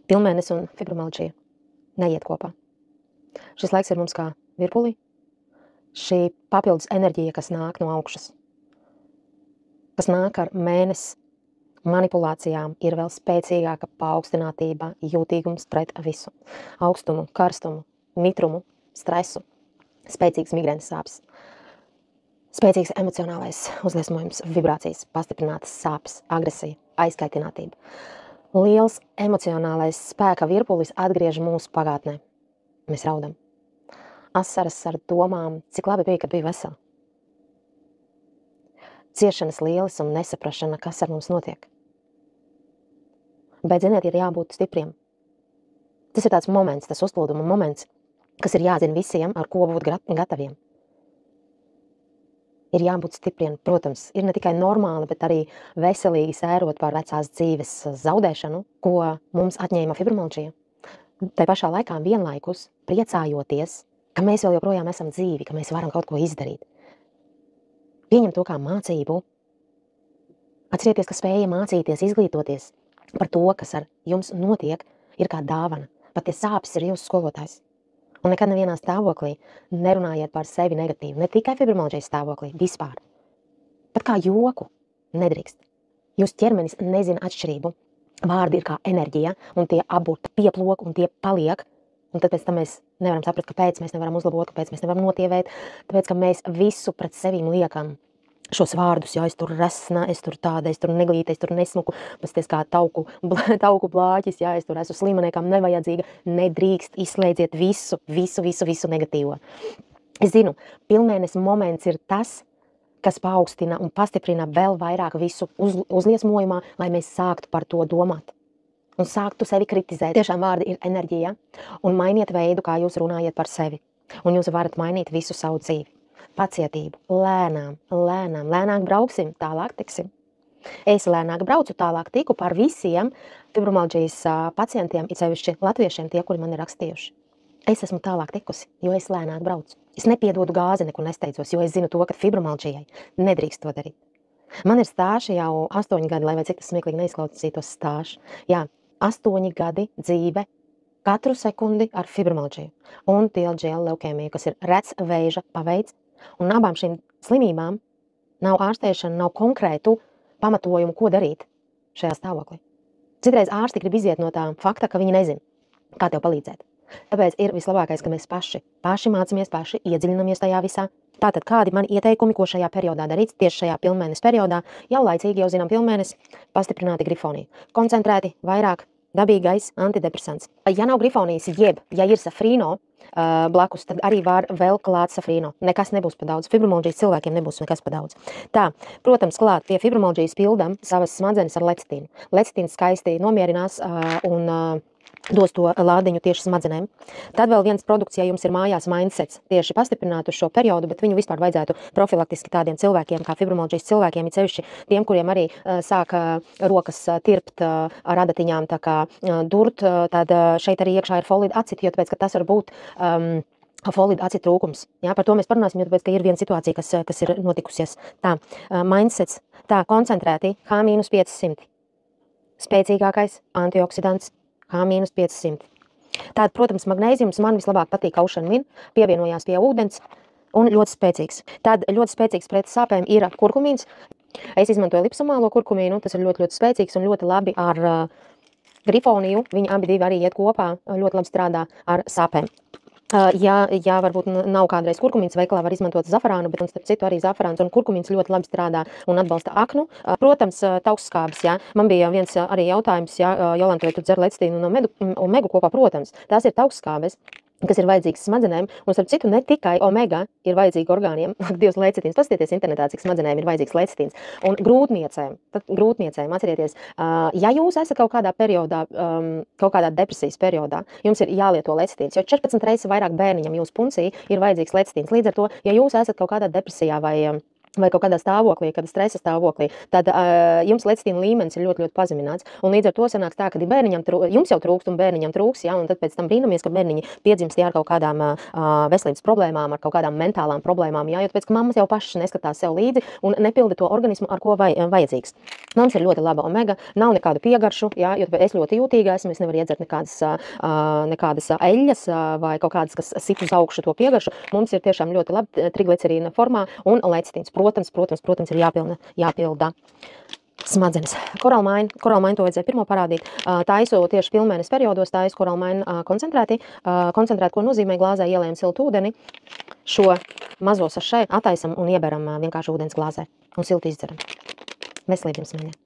Pilnmēnesis un fibromialģija neiet kopā. Šis laiks ir mums kā virpulī. Šī papildus enerģija, kas nāk no augšas, kas nāk ar mēnesi manipulācijām, ir vēl spēcīgāka paaugstinātība, jūtīgums pret visu. Augstumu, karstumu, mitrumu, stresu, spēcīgs migrēnas sāpes, spēcīgs emocionālais uzliesmojums, vibrācijas, pastiprinātas sāpes, agresija, aizkaitinātība. Liels emocionālais spēka virpulis atgriež mūsu pagātnē. Mēs raudam. Asaras ar domām, cik labi bija, kad bija vesela. Ciešanas lielas un nesaprašana, kas ar mums notiek. Bet, ziniet, ir jābūt stipriem. Tas ir tāds moments, tas uzplūduma moments, kas ir jāzina visiem, ar ko būt gataviem. Ir jābūt stipriem. Protams, ir ne tikai normāli, bet arī veselīgi sērot par vecās dzīves zaudēšanu, ko mums atņēma fibromialģija. Tai pašā laikā vienlaikus priecājoties, ka mēs vēl joprojām esam dzīvi, ka mēs varam kaut ko izdarīt. Pieņem to kā mācību. Atcerieties, ka spēja mācīties, izglītoties par to, kas ar jums notiek, ir kā dāvana. Pat tie sāpes ir jūsu skolotājs. Un nekad nevienā stāvoklī nerunājiet par sevi negatīvi. Ne tikai fibromialģijas stāvoklī, vispār. Pat kā joku nedrīkst. Jūsu ķermenis nezina atšķirību. Vārdi ir kā enerģija, un tie aburti pieplok, un tie paliek. Un tad pēc tam mēs nevaram saprast, kāpēc mēs nevaram uzlabot, kāpēc mēs nevaram notievēt. Tāpēc, ka mēs visu pret sevīm liekam. Šos vārdus, es tur resna, es tur tāda, es tur neglīta, es tur nesmuku, pasties kā tauku blāķis, es tur esmu slima, nekam nevajadzīga. Nedrīkst, izslēdziet visu negatīvo. Es zinu, pilnmēnesis moments ir tas, kas paaugstina un pastiprina vēl vairāk visu uzliesmojumā, lai mēs sāktu par to domāt. Un sāktu sevi kritizēt. Tiešām vārdi ir enerģija, un mainiet veidu, kā jūs runājat par sevi. Un jūs varat mainīt visu savu dzīvi. Pacietību, lēnāk brauksim, tālāk tiksim. Es lēnāk braucu, tālāk tiku par visiem fibromialģijas pacientiem, it sevišķi latviešiem, tie, kuri man ir rakstījuši. Es esmu tālāk tikusi, jo es lēnāk braucu. Es nepiedodu gāzi, nekur nesteidzos, jo es zinu to, ka fibromialģijai nedrīkst to darīt. Man ir stāži jau 8 gadi, lai vai cik tas smieklīgi neizklausītos stāži. Jā, 8 gadi dzīve, katru sekundi ar fibromialģiju un TLGL leukēmiju, kas ir rets vēža paveids. Un abām šīm slimībām nav ārstēšana, nav konkrētu pamatojumu, ko darīt šajā stāvoklī. Citreiz ārsti grib iziet no tā fakta, ka viņi nezin, kā tev palīdzēt. Tāpēc ir vislabākais, ka mēs paši mācāmies, paši iedziļinamies tajā visā. Tātad kādi mani ieteikumi, ko šajā periodā darīt, tieši šajā pilnmēnesis periodā, jau laicīgi jau zinām pilnmēnesi, pastiprināti grifoniju. Koncentrēti, vairāk dabīgais antidepresants. Ja nav grifonijas, jeb, ja ir safrīno blakus, tad arī var vēl klāt safrīno. Nekas nebūs pa daudz. Fibromialģijas cilvēkiem nebūs nekas pa daudz. Tā, protams, klāt pie fibromialģijas pildam savas smadzenes ar lecitīnu. Lecitīns skaisti nomierinās un dos to lādiņu tieši smadzenēm. Tad vēl viens produkts, ja jums ir mājās mindsets, tieši pastiprinātu šo periodu, bet viņu vispār vajadzētu profilaktiski tādiem cilvēkiem, kā fibromialģijas cilvēkiem, it sevišķi tiem, kuriem arī sāk rokas tirpt ar adatiņām, tā kā durt, tad šeit arī iekšā ir folīda aciti, jo tāpēc, ka tas var būt folīda acita trūkums. Jā, par to mēs parunāsim, jo tāpēc, ka ir viena situācija, kas ir notikusies. Tā, mindsets, tā, koncentrēti, H-500. Spēcīgākais antioksidants, H-500. Tātad, protams, magnēziums man vislabāk patīk aušanmin, pievienojās pie ūdens un ļoti spēcīgs. Tad ļoti spēcīgs pret sāpēm ir kurkumīns. Es izmantoju lipsomālo kurkumīnu, tas ir ļoti spēcīgs un ļoti labi ar grifoniju. Viņi abi divi arī iet kopā, ļoti labi strādā ar sāpēm. Ja varbūt nav kādreiz kurkumīns veikalā, var izmantot zafarānu, bet un starp citu arī zafarāns un kurkumīns ļoti labi strādā un atbalsta aknu. Protams, taukskābes, jā. Man bija viens arī jautājums, jā, Jolanta, vai tu dzer lecitīnu un omegu kopā? Protams, tās ir taukskābes, kas ir vajadzīgs smadzenēm, un starp citu ne tikai omega ir vajadzīga orgāniem, divas lecitīnas, paskatieties internetā, cik smadzenēm ir vajadzīgs lecitīns, un grūtniecēm, atcerieties, ja jūs esat kaut kādā periodā, kaut kādā depresijas periodā, jums ir jālieto lecitīns, jo 14 reizes vairāk bērniņam jūsu puncī ir vajadzīgs lecitīns, līdz ar to, ja jūs esat kaut kādā depresijā vai vai kaut kādā stāvoklī, kad stresa stāvoklī, tad jums lecitīna līmenis ir ļoti, ļoti pazemināts. Un līdz ar to sanāks tā, ka jums jau trūkst un bērniņam trūks, ja, un tad pēc tam brīnamies, ka bērniņi piedzimst ar kaut kādām veselības problēmām, ar kaut kādām mentālām problēmām, ja, jo tāpēc, ka mammas jau pašas neskatās sev līdzi un nepilda to organismu, ar ko vajadzīgs. Mums ir ļoti laba omega, nav nekādu piegaršu, ja, jo es ļoti jūtīga esmu, es nevaru iedzert nekādas eļļas vai kaut kādas, kas sit uz augšu to piegaršu. Mums ir tiešām ļoti labi triglicerīna formā un lecitīns. Protams, ir jāpilda smadzenes. Koralmaini to vajadzēja pirmo parādīt. Taisu tieši pilnmēnes periodos, taisu koralmaini koncentrēti, ko nozīmē glāzē ielējam siltu ūdeni. Šo mazo sašai attaisam un ieberam vienkārši ūdens glāzē un silti izdzeram. Veselību jums, mīļie!